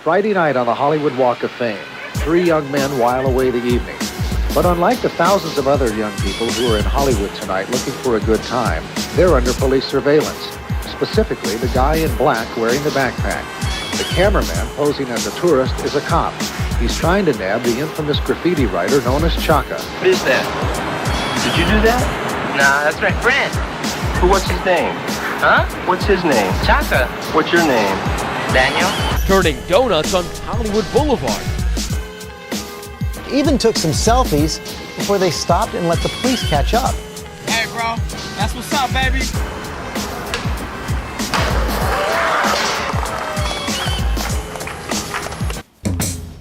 Friday night on the Hollywood Walk of Fame. 3 young men while away the evening. But unlike the thousands of other young people who are in Hollywood tonight looking for a good time, they're under police surveillance. Specifically, the guy in black wearing the backpack. The cameraman posing as a tourist is a cop. He's trying to nab the infamous graffiti writer known as CHAKA. What is that? Did you do that? Nah, that's my friend. What's his name? Huh? What's his name? CHAKA. What's your name? Daniel. Turning donuts on Hollywood Boulevard. Even took some selfies before they stopped and let the police catch up. Hey, bro, that's what's up, baby.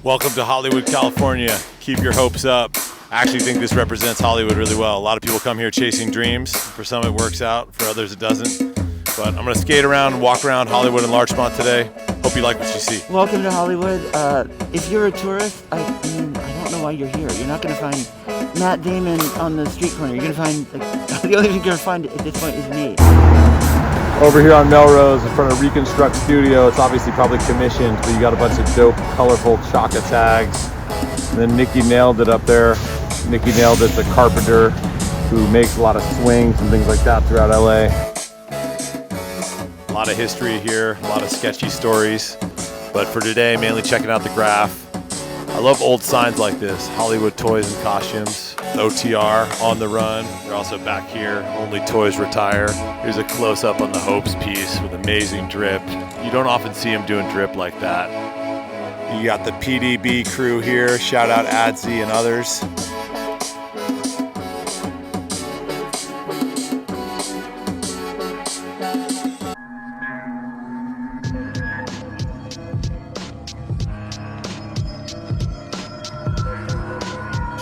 Welcome to Hollywood, California. Keep your hopes up. I actually think this represents Hollywood really well. A lot of people come here chasing dreams. For some it works out, for others it doesn't. But I'm gonna skate around and walk around Hollywood and Larchmont today. Hope you like what you see. Welcome to Hollywood. If you're a tourist, I mean, I don't know why you're here. You're not gonna find Matt Damon on the street corner. You're gonna find, like, the only thing you're gonna find at this point is me. Over here on Melrose in front of Reconstruct Studio. It's obviously probably commissioned, but you got a bunch of dope, colorful CHAKA tags. And then Nikki nailed it up there. Nikki nailed it, the carpenter who makes a lot of swings and things like that throughout LA. A lot of history here, a lot of sketchy stories. But for today, mainly checking out the graph. I love old signs like this, Hollywood Toys and Costumes, OTR, on the run. They're also back here, Only Toys Retire. Here's a close-up on the Hopes piece with amazing drip. You don't often see them doing drip like that. You got the PDB crew here, shout out Adzi and others.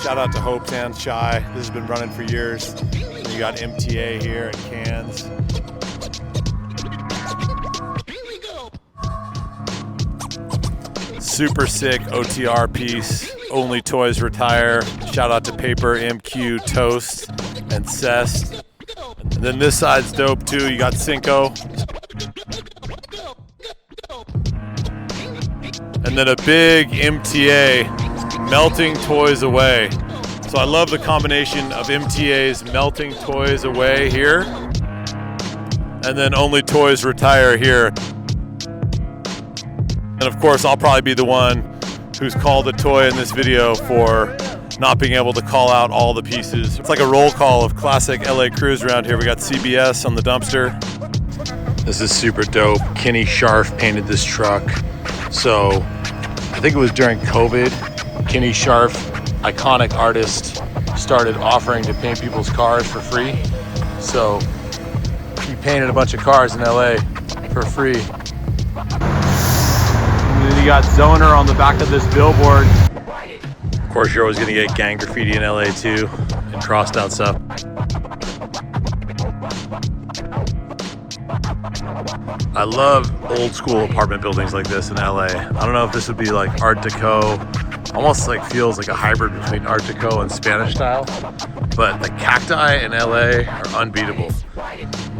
Shout out to Hopes and Shy. This has been running for years. You got MTA here and Cans. Super sick OTR piece. Only Toys Retire. Shout out to Paper, MQ, Toast, and Cest. And then this side's dope too. You got Cinco. And then a big MTA. Melting Toys Away. So I love the combination of MTA's Melting Toys Away here, and then Only Toys Retire here. And of course, I'll probably be the one who's called a toy in this video for not being able to call out all the pieces. It's like a roll call of classic LA crews around here. We got CBS on the dumpster. This is super dope. Kenny Scharf painted this truck. So I think it was during COVID. Kenny Scharf, iconic artist, started offering to paint people's cars for free. So he painted a bunch of cars in LA for free. And then you got Zoner on the back of this billboard. Of course, you're always gonna get gang graffiti in LA too, and crossed out stuff. I love old school apartment buildings like this in LA. I don't know if this would be like Art Deco. Almost like feels like a hybrid between Art Deco and Spanish style, but the cacti in LA are unbeatable.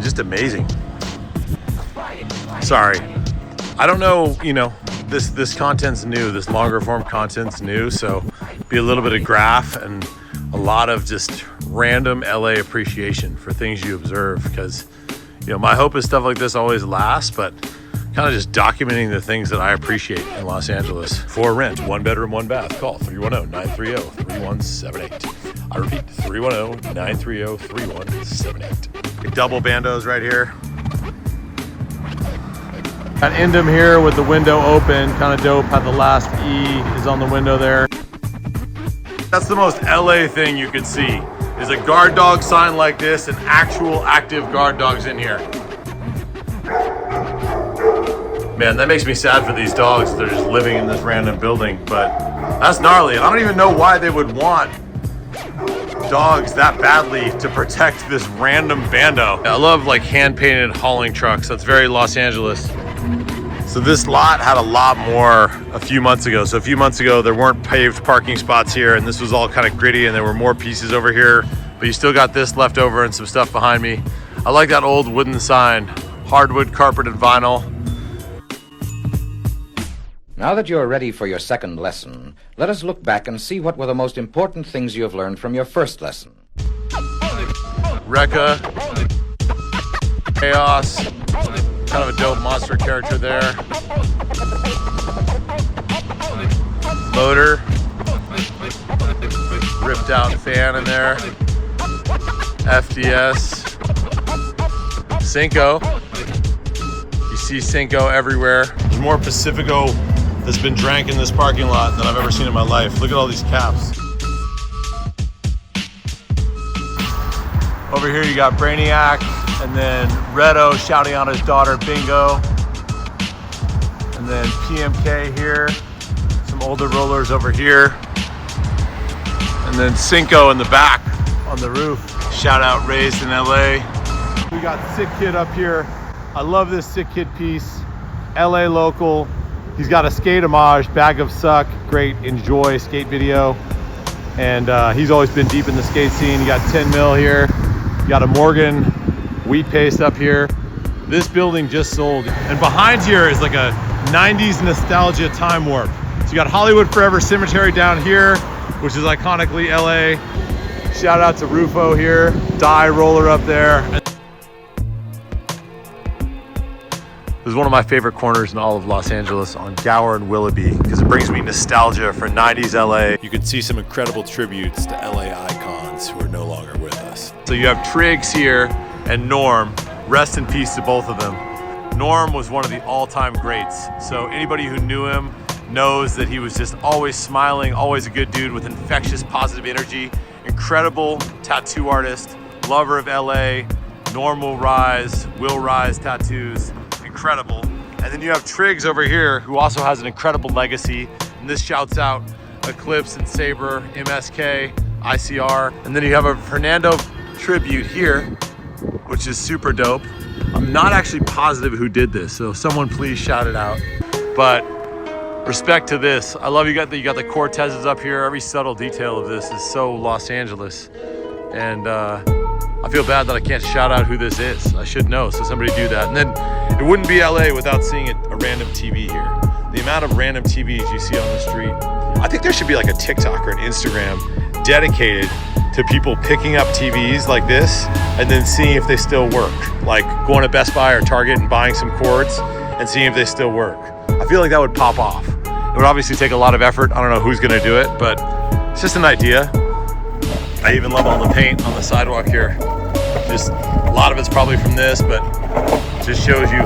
Just amazing. Sorry, I don't know. You know, this content's new. This longer form content's new, so be a little bit of graph and a lot of just random LA appreciation for things you observe. Because you know, my hope is stuff like this always lasts, but kind of just documenting the things that I appreciate in Los Angeles. For rent, 1 bedroom, 1 bath. Call 310-930-3178. I repeat, 310-930-3178. Double bandos right here. Got Endem here with the window open, kind of dope. Had the last E is on the window there. That's the most LA thing you could see, is a guard dog sign like this and actual active guard dogs in here. Man, that makes me sad for these dogs. They're just living in this random building, but that's gnarly. I don't even know why they would want dogs that badly to protect this random bando. I love like hand-painted hauling trucks. That's very Los Angeles. So this lot had a lot more a few months ago. So a few months ago, there weren't paved parking spots here, and this was all kind of gritty, and there were more pieces over here, but you still got this left over and some stuff behind me. I like that old wooden sign, hardwood, carpet, and vinyl. Now that you're ready for your second lesson, let us look back and see what were the most important things you have learned from your first lesson. Rekka, Chaos, kind of a dope monster character there. Motor, ripped out fan in there. FDS, Cinco. You see Cinco everywhere. There's more Pacifico that's been drank in this parking lot than I've ever seen in my life. Look at all these caps. Over here you got Brainiac, and then Redo shouting out his daughter Bingo. And then PMK here, some older rollers over here. And then Cinco in the back on the roof. Shout out Raised in LA. We got Sick Kid up here. I love this Sick Kid piece. LA local. He's got a skate homage, Bag of Suck, great Enjoy skate video. And he's always been deep in the skate scene. You got 10 mil here. You got a Morgan wheat paste up here. This building just sold. And behind here is like a 90s nostalgia time warp. So you got Hollywood Forever Cemetery down here, which is iconically LA. Shout out to Rufo here. Die roller up there. This is one of my favorite corners in all of Los Angeles on Gower and Willoughby because it brings me nostalgia for 90s LA. You can see some incredible tributes to LA icons who are no longer with us. So you have Triggs here and Norm. Rest in peace to both of them. Norm was one of the all-time greats. So anybody who knew him knows that he was just always smiling, always a good dude with infectious positive energy. Incredible tattoo artist, lover of LA. Norm will rise tattoos. Incredible. And then you have Triggs over here who also has an incredible legacy, and this shouts out Eclipse and Saber, MSK, ICR. And then you have a Fernando tribute here, which is super dope. I'm not actually positive who did this, so someone please shout it out. But respect to this. I love you got the Cortezes up here. Every subtle detail of this is so Los Angeles. And I feel bad that I can't shout out who this is. I should know, so somebody do that. And then it wouldn't be LA without seeing a random TV here. The amount of random TVs you see on the street. I think there should be like a TikTok or an Instagram dedicated to people picking up TVs like this and then seeing if they still work. Like going to Best Buy or Target and buying some cords and seeing if they still work. I feel like that would pop off. It would obviously take a lot of effort. I don't know who's gonna do it, but it's just an idea. I even love all the paint on the sidewalk here. Just a lot of it's probably from this, but it just shows you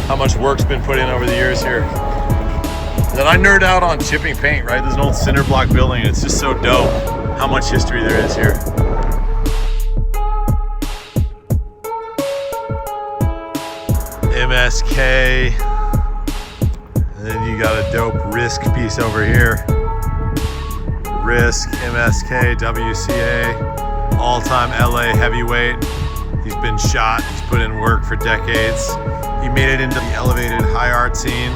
how much work's been put in over the years here. And then I nerd out on chipping paint, right? There's an old cinder block building. It's just so dope how much history there is here. MSK. And then you got a dope Risk piece over here. Risk, MSK, WCA, all-time LA heavyweight. He's been shot, he's put in work for decades. He made it into the elevated high art scene,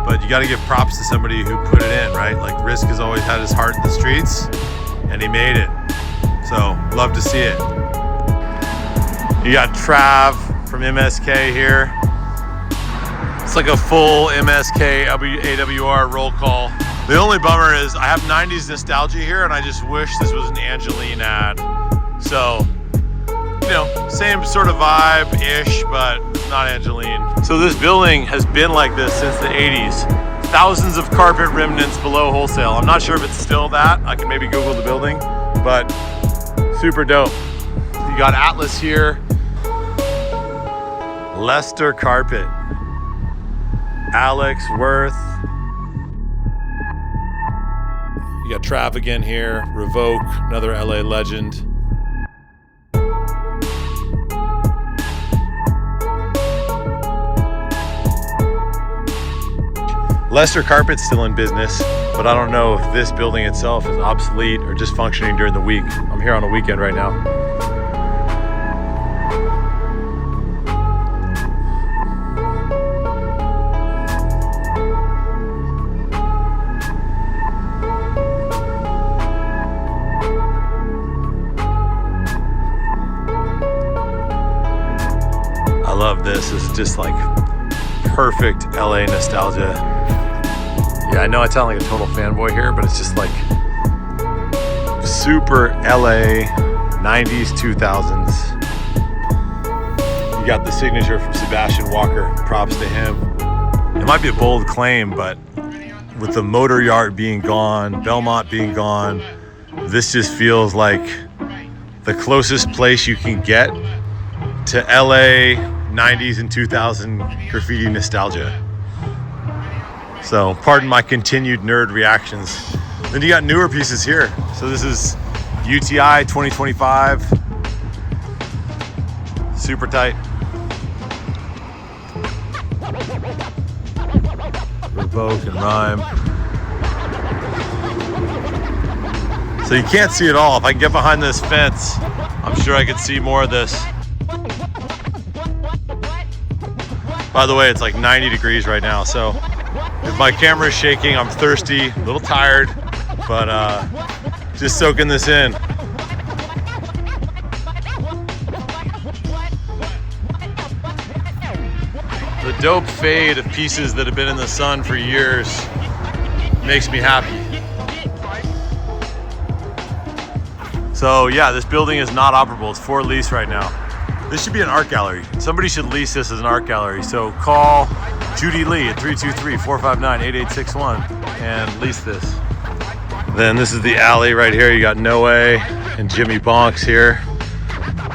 but you gotta give props to somebody who put it in, right? Like Risk has always had his heart in the streets, and he made it. So, love to see it. You got Trav from MSK here. It's like a full MSK AWR roll call. The only bummer is I have 90s nostalgia here, and I just wish this was an Angelyne ad. So, you know, same sort of vibe-ish, but it's not Angelyne. So this building has been like this since the 80s. Thousands of carpet remnants below wholesale. I'm not sure if it's still that. I can maybe Google the building, but super dope. You got Atlas here. Lester Carpet. Alex Worth. You got Trav again here. Revoke, another LA legend. Lester Carpet's still in business, but I don't know if this building itself is obsolete or just functioning during the week. I'm here on a weekend right now. I love this. It's just like perfect LA nostalgia. I know I sound like a total fanboy here, but it's just like super LA 90s, 2000s. You got the signature from Sebastian Walker. Props to him. It might be a bold claim, but with the motor yard being gone, Belmont being gone, this just feels like the closest place you can get to LA 90s and 2000 graffiti nostalgia. So pardon my continued nerd reactions. Then you got newer pieces here. So this is UTI 2025. Super tight. Revoke and Rhyme. So you can't see it all. If I can get behind this fence, I'm sure I could see more of this. By the way, it's like 90 degrees right now, so if my camera is shaking, I'm thirsty, a little tired, but just soaking this in. The dope fade of pieces that have been in the sun for years makes me happy. So yeah, this building is not operable. It's for lease right now. This should be an art gallery. Somebody should lease this as an art gallery. So call Judy Lee at 323-459-8861 and lease this. Then this is the alley right here. You got Noe and Jimmy Bonks here.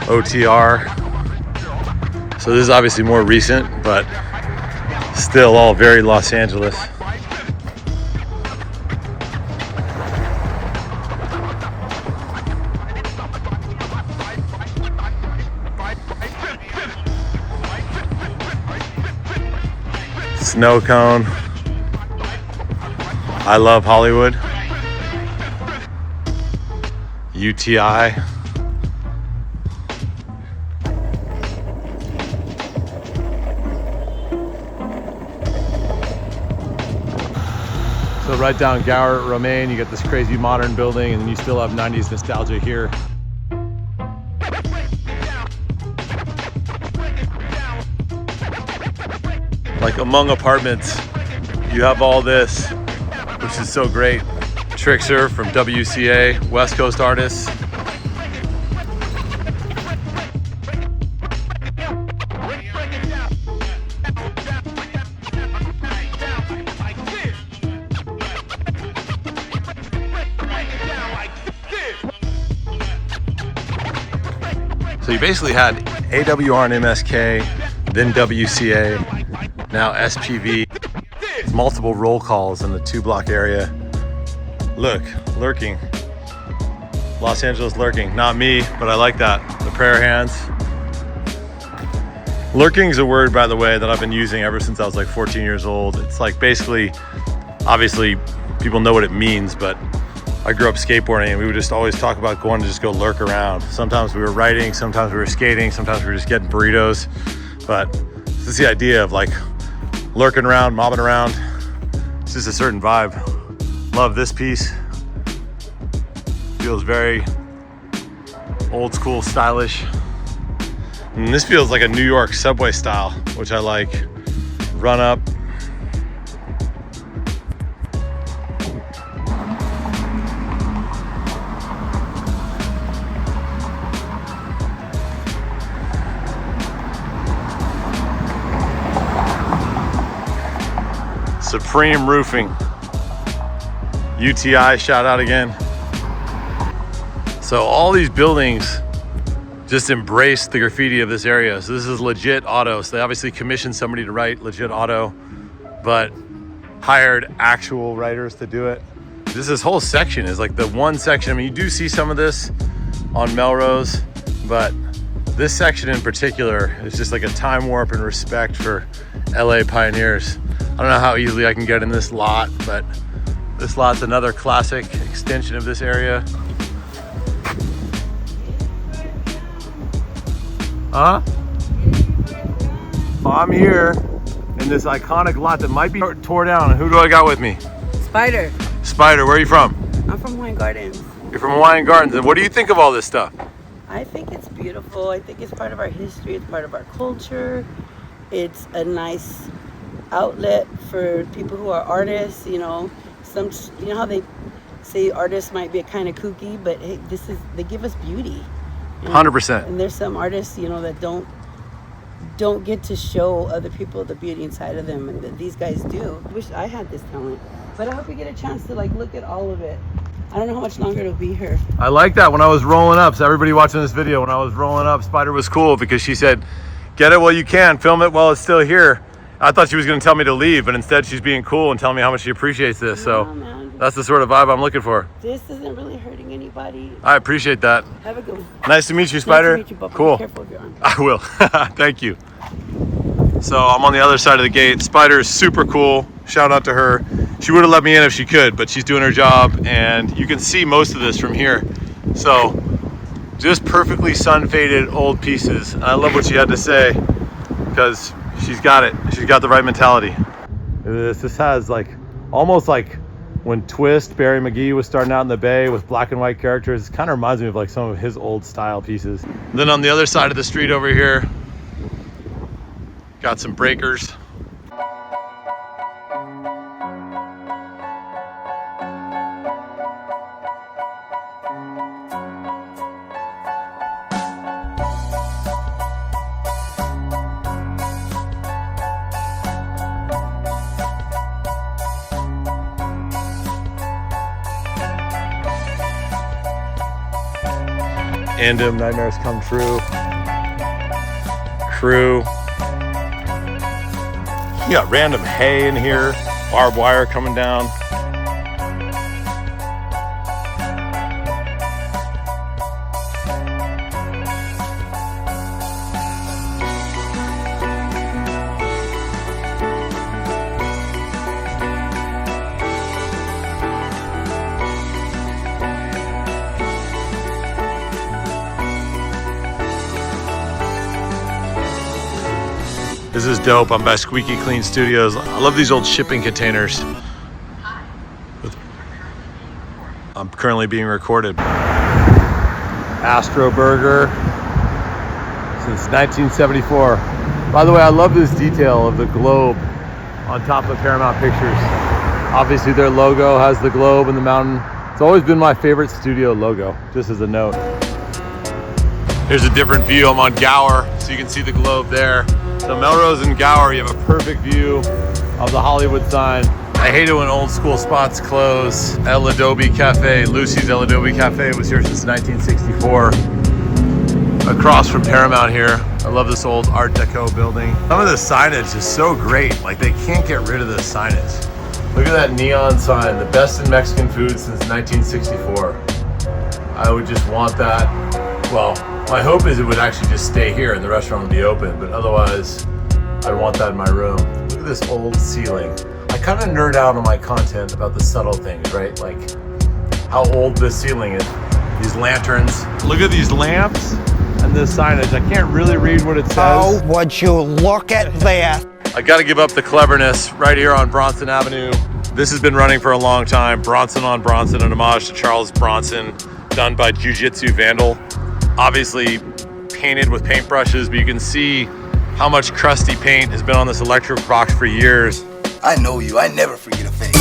OTR. So this is obviously more recent, but still all very Los Angeles. Snow cone. I love Hollywood. UTI. So right down Gower Romaine, you get this crazy modern building, and then you still have 90s nostalgia here. Like among apartments, you have all this, which is so great. Trickster from WCA, West Coast artists. So you basically had AWR and MSK, then WCA, now SPV. Multiple roll calls in the 2-block area. Look, lurking. Los Angeles lurking. Not me, but I like that. The prayer hands. Lurking is a word, by the way, that I've been using ever since I was like 14 years old. It's like basically, obviously, people know what it means, but I grew up skateboarding and we would just always talk about going to just go lurk around. Sometimes we were riding, sometimes we were skating, sometimes we were just getting burritos. But it's just the idea of like lurking around, mobbing around. It's just a certain vibe. Love this piece. Feels very old school, stylish. And this feels like a New York subway style, which I like. Run up. Supreme Roofing. UTI, shout out again. So all these buildings just embrace the graffiti of this area. So this is legit auto. So they obviously commissioned somebody to write legit auto, but hired actual writers to do it. This whole section is like the one section. I mean, you do see some of this on Melrose, but this section in particular is just like a time warp and respect for LA pioneers. I don't know how easily I can get in this lot, but this lot's another classic extension of this area. Huh? Oh, I'm here in this iconic lot that might be tore down. Who do I got with me? Spider. Spider, where are you from? I'm from Hawaiian Gardens. You're from Hawaiian Gardens. And what do you think of all this stuff? I think it's beautiful. I think it's part of our history. It's part of our culture. It's a nice outlet for people who are artists. You know, you know how they say artists might be kind of kooky, but hey, they give us beauty. 100%. And there's some artists, you know, that don't get to show other people the beauty inside of them, and that these guys do. I wish I had this talent, but I hope we get a chance to like look at all of it. I don't know how much longer it'll be here. I like that when I was rolling up. So everybody watching this video, when I was rolling up, Spider was cool because she said, get it while you can, film it while it's still here. I thought she was going to tell me to leave, but instead she's being cool and telling me how much she appreciates this. So man, that's the sort of vibe I'm looking for. this isn't really hurting anybody. I appreciate that. Have a good one. Nice to meet you, Spider. Nice to meet you, Bubba. Cool. Be careful of your arm. I will. Thank you. So I'm on the other side of the gate. Spider is super cool. Shout out to her. She would have let me in if she could, but she's doing her job, and you can see most of this from here. So just perfectly sun-faded old pieces. And I love what she had to say because she's got it. She's got the right mentality. This has like almost like when Barry McGee was starting out in the Bay with black and white characters. It kind of reminds me of like some of his old style pieces. And then on the other side of the street over here, got some breakers. Andom, Nightmares Come True. Crew. You got random hay in here, barbed wire coming down. This is dope. I'm by Squeaky Clean Studios. I love these old shipping containers. I'm currently being recorded. Astro Burger since 1974. By the way, I love this detail of the globe on top of Paramount Pictures. Obviously their logo has the globe and the mountain. It's always been my favorite studio logo, just as a note. Here's a different view. I'm on Gower, so you can see the globe there. So Melrose and Gower, you have a perfect view of the Hollywood sign. I hate it when old school spots close. El Adobe Cafe, Lucy's El Adobe Cafe was here since 1964. Across from Paramount here. I love this old Art Deco building. Some of the signage is so great, like they can't get rid of the signage. Look at that neon sign, the best in Mexican food since 1964. I would just want that. Well, my hope is it would actually just stay here and the restaurant would be open, but otherwise, I'd want that in my room. Look at this old ceiling. I kind of nerd out on my content about the subtle things, right? Like how old this ceiling is. These lanterns. Look at these lamps and this signage. I can't really read what it says. Oh, would you look at that? I gotta give up the cleverness right here on Bronson Avenue. This has been running for a long time. Bronson on Bronson, an homage to Charles Bronson, done by Jiu-Jitsu Vandal. Obviously painted with paintbrushes, but you can see how much crusty paint has been on this electric box for years. I know you, I never forget a face.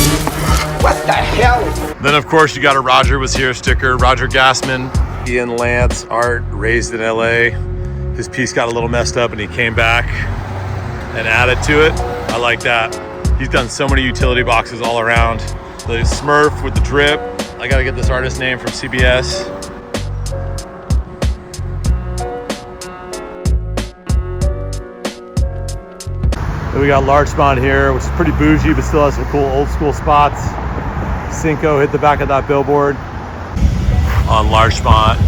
What the hell? Then of course you got a Roger Was Here sticker. Roger Gassman, Ian Lance, art, raised in LA. His piece got a little messed up and he came back and added to it. I like that. He's done so many utility boxes all around. The Smurf with the drip. I gotta get this artist name from CBS. Then we got Larchmont here, which is pretty bougie, but still has some cool old school spots. Cinco hit the back of that billboard. On Larchmont,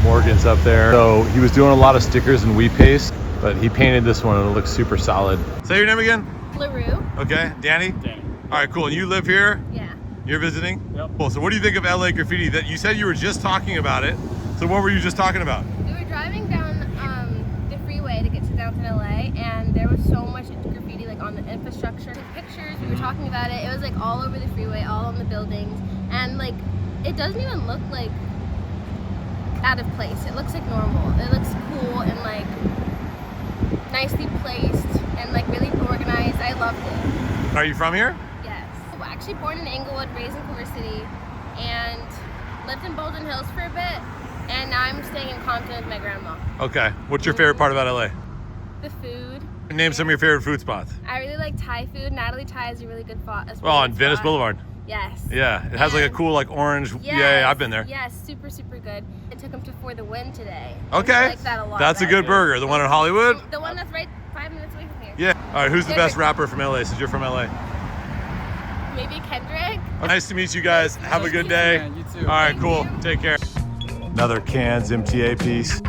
Morgan's up there. So he was doing a lot of stickers and wheat paste, but he painted this one and it looks super solid. Say your name again? LaRue. Okay, Danny? Danny. All right, cool. And you live here? Yeah. You're visiting? Yep. Cool. So what do you think of LA graffiti? That you said you were just talking about it. So what were you just talking about? We were driving down the freeway to get to downtown LA, and there was so much graffiti like on the infrastructure. The pictures, we were talking about it. It was like all over the freeway, all on the buildings, and like it doesn't even look like out of place. It looks like normal. It looks cool and like nicely placed and like really organized. I loved it. Are you from here? Yes. I'm actually born in Englewood, raised in Culver City, and lived in Bolden Hills for a bit, and now I'm staying in Compton with my grandma. Okay. What's your favorite part about LA? The food. Name some of your favorite food spots. I really like Thai food. Natalie Thai has a really good spot. Oh, on Venice Boulevard. Yes. Yeah, it has like a cool like orange. Yes, yeah, I've been there. Yes, super good. I took him to For the Win today. Okay. I like that a lot. That's a good burger. The one in Hollywood? The one that's right 5 minutes away from here. Yeah. All right, who's the best rapper from LA since you're from LA? Maybe Kendrick. Nice to meet you guys. Have a good day. Yeah, you too. All right, cool. Take care. Another Cans MTA piece.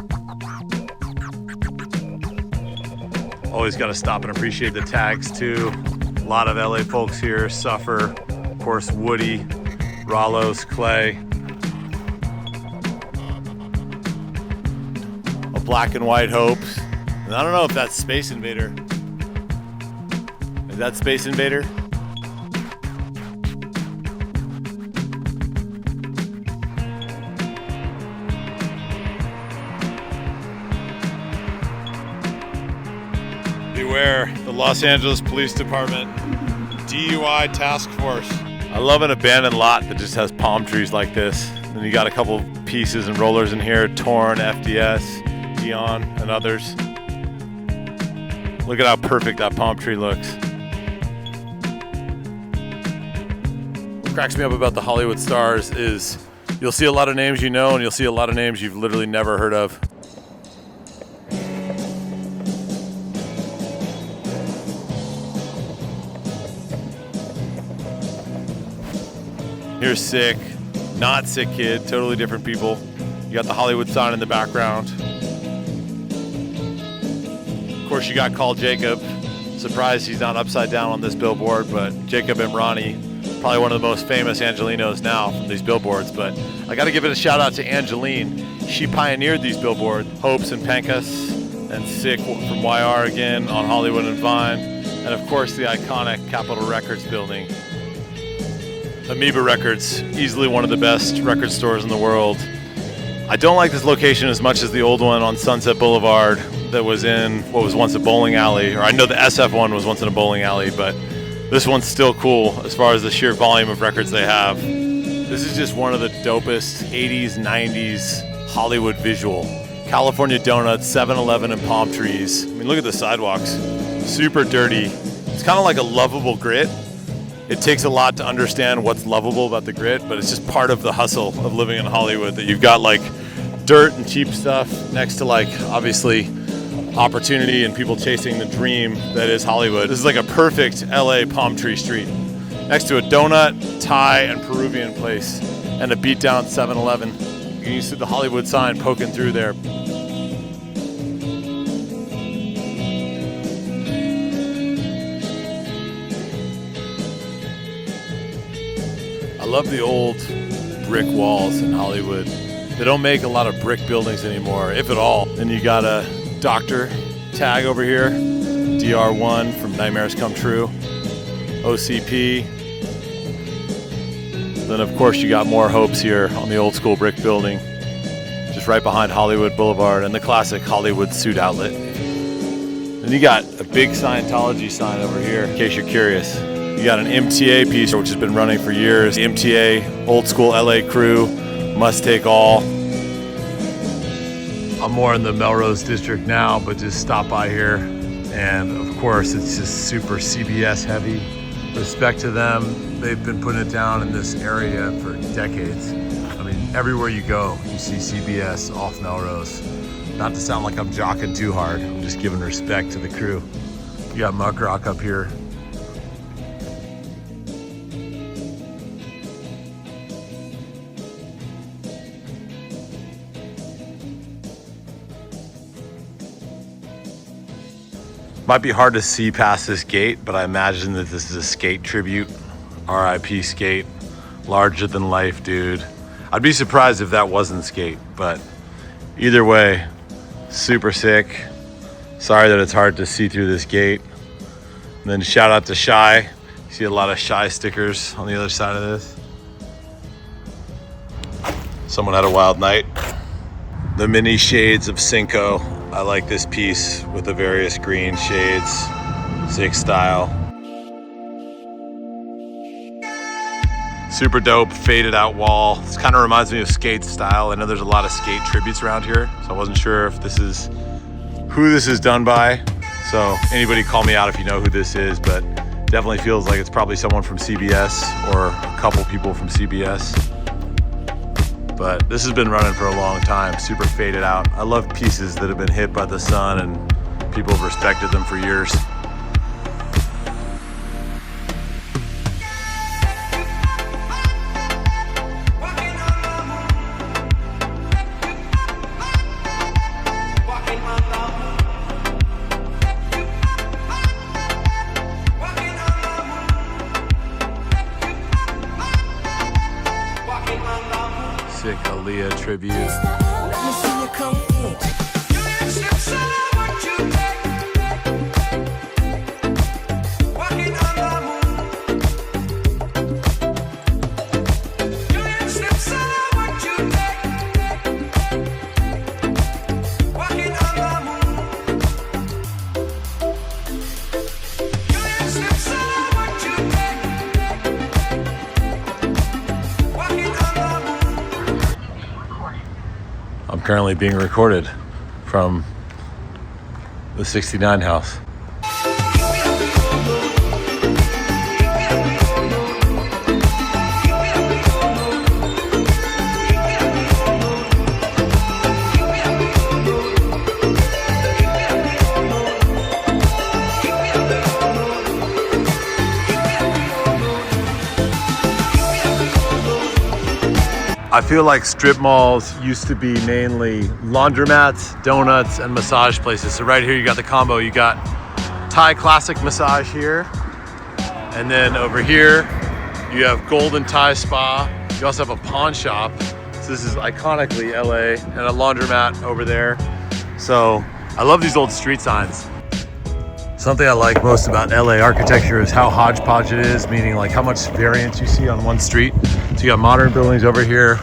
Always got to stop and appreciate the tags too. A lot of LA folks here. Suffer, of course, Woody, Rallos, Clay. A black and white Hopes. And I don't know if that's Space Invader. Is that Space Invader? Beware, the Los Angeles Police Department DUI task force. I love an abandoned lot that just has palm trees like this. Then you got a couple pieces and rollers in here, Torn, FDS, Dion, and others. Look at how perfect that palm tree looks. What cracks me up about the Hollywood stars is you'll see a lot of names you know, and you'll see a lot of names you've literally never heard of. Here's Sick, Not Sick Kid, totally different people. You got the Hollywood sign in the background. Of course, you got Call Jacob. Surprised he's not upside down on this billboard, but Jacob and Ronnie, probably one of the most famous Angelinos now from these billboards. But I got to give it a shout out to Angelyne. She pioneered these billboards, Hopes and Pencas, and Sick from YR again on Hollywood and Vine, and of course the iconic Capitol Records building. Amoeba Records, easily one of the best record stores in the world. I don't like this location as much as the old one on Sunset Boulevard that was in what was once a bowling alley, or I know the SF one was once in a bowling alley, but this one's still cool as far as the sheer volume of records they have. This is just one of the dopest 80s, 90s Hollywood visual. California donuts, 7-Eleven, and palm trees. I mean, look at the sidewalks. Super dirty. It's kind of like a lovable grit. It takes a lot to understand what's lovable about the grit, but it's just part of the hustle of living in Hollywood, that you've got like dirt and cheap stuff next to like obviously opportunity and people chasing the dream that is Hollywood. This is like a perfect LA palm tree street next to a donut, Thai, and Peruvian place and a beat down 7-Eleven. You can see the Hollywood sign poking through there. I love the old brick walls in Hollywood. They don't make a lot of brick buildings anymore, if at all. Then you got a Doctor tag over here, DR1 from Nightmares Come True, OCP. Then of course you got more Hopes here on the old school brick building, just right behind Hollywood Boulevard and the classic Hollywood Suit Outlet. Then you got a big Scientology sign over here, in case you're curious. You got an MTA piece, which has been running for years. MTA, old school LA crew, must take all. I'm more in the Melrose district now, but just stop by here. And of course, it's just super CBS heavy. Respect to them. They've been putting it down in this area for decades. I mean, everywhere you go, you see CBS off Melrose. Not to sound like I'm jocking too hard, I'm just giving respect to the crew. You got Muck Rock up here. Might be hard to see past this gate, but I imagine that this is a skate tribute. RIP Skate. Larger than life, dude. I'd be surprised if that wasn't Skate, but either way, super sick. Sorry that it's hard to see through this gate. And then shout out to Shy. You see a lot of Shy stickers on the other side of this. Someone had a wild night. The mini shades of Cinco. I like this piece with the various green shades, sick style. Super dope, faded out wall. This kind of reminds me of skate style. I know there's a lot of skate tributes around here, so I wasn't sure if this is who this is done by. So anybody call me out if you know who this is, but definitely feels like it's probably someone from CBS or a couple people from CBS. But this has been running for a long time, super faded out. I love pieces that have been hit by the sun and people have respected them for years. Sick Aaliyah tribute. I'm currently being recorded from the 69 house. I feel like strip malls used to be mainly laundromats, donuts, and massage places. So right here you got the combo. You got Thai classic massage here. And then over here, you have Golden Thai Spa. You also have a pawn shop. So this is iconically LA, and a laundromat over there. So I love these old street signs. Something I like most about LA architecture is how hodgepodge it is, meaning like how much variance you see on one street. So you got modern buildings over here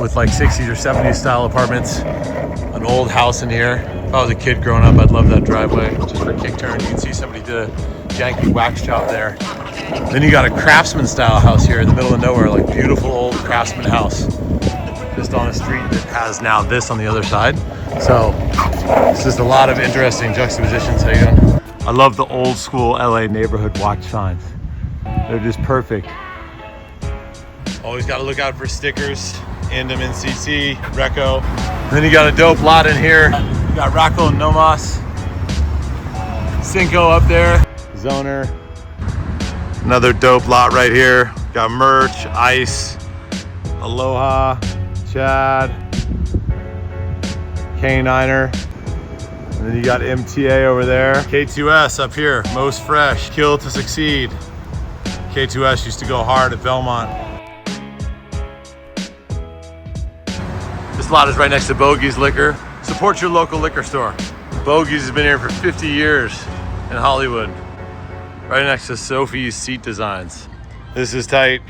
with like 60s or 70s style apartments, an old house in here. If I was a kid growing up, I'd love that driveway. Just for a kick turn, you can see somebody did a janky wax job there. Then you got a Craftsman style house here in the middle of nowhere, like beautiful old Craftsman house, just on a street that has now this on the other side. So it's just a lot of interesting juxtapositions. How you doing? I love the old school LA neighborhood watch signs. They're just perfect. Always got to look out for stickers. Indom NCC, Reco. Then you got a dope lot in here. You got Rocco and Nomos. Cinco up there. Zoner. Another dope lot right here. Got merch, ice, Aloha, Chad, K9er. And then you got MTA over there. K2S up here, most fresh, kill to succeed. K2S used to go hard at Belmont. This lot is right next to Bogey's Liquor. Support your local liquor store. Bogey's has been here for 50 years in Hollywood. Right next to Sophie's Seat Designs. This is tight.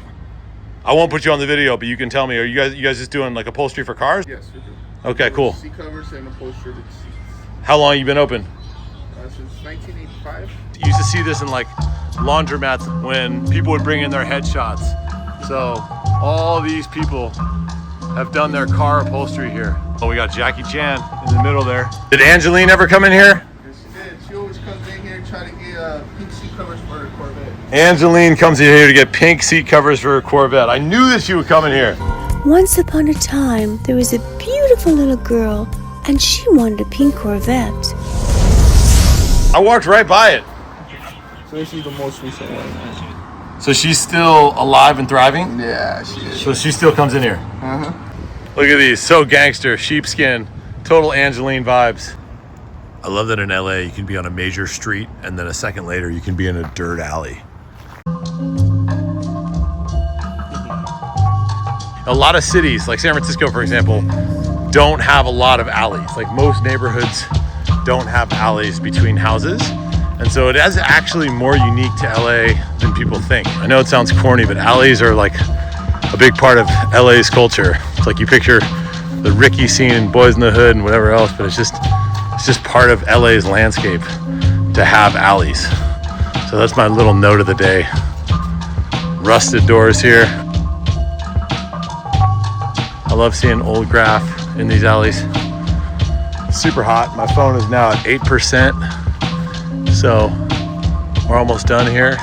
I won't put you on the video, but you can tell me, are you guys just doing like upholstery for cars? Yes, we do. Okay, cool. Seat covers and upholstery seats. How long you been open? Since 1985. You used to see this in like laundromats when people would bring in their headshots. So all these people have done their car upholstery here. Oh, we got Jackie Chan in the middle there. Did Angelyne ever come in here? Yes, she did. She always comes in here and try to get pink seat covers for her Corvette. Angelyne comes in here to get pink seat covers for her Corvette. I knew that she would come in here. Once upon a time, there was a beautiful little girl, and she wanted a pink Corvette. I walked right by it. So this is the most recent one. So she's still alive and thriving? Yeah, she is. So she still comes in here? Uh-huh. Look at these, so gangster, sheepskin, total Angelyne vibes. I love that in LA you can be on a major street and then a second later you can be in a dirt alley. A lot of cities, like San Francisco for example, don't have a lot of alleys. Like most neighborhoods don't have alleys between houses. And so it is actually more unique to LA than people think. I know it sounds corny, but alleys are like a big part of LA's culture. It's like you picture the Ricky scene in Boys in the Hood and whatever else, but it's just It's just part of LA's landscape to have alleys. So that's my little note of the day. Rusted doors here. I love seeing old graph in these alleys. Super hot. My phone is now at 8%. So we're almost done here.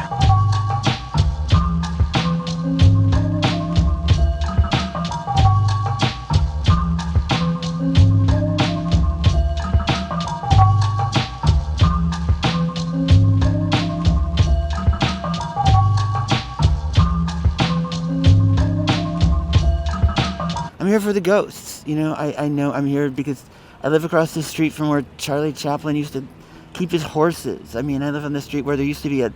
I'm here for the ghosts. You know, I know I'm here because I live across the street from where Charlie Chaplin used to keep his horses. I mean, I live on the street where there used to be a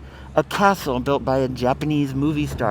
castle built by a Japanese movie star.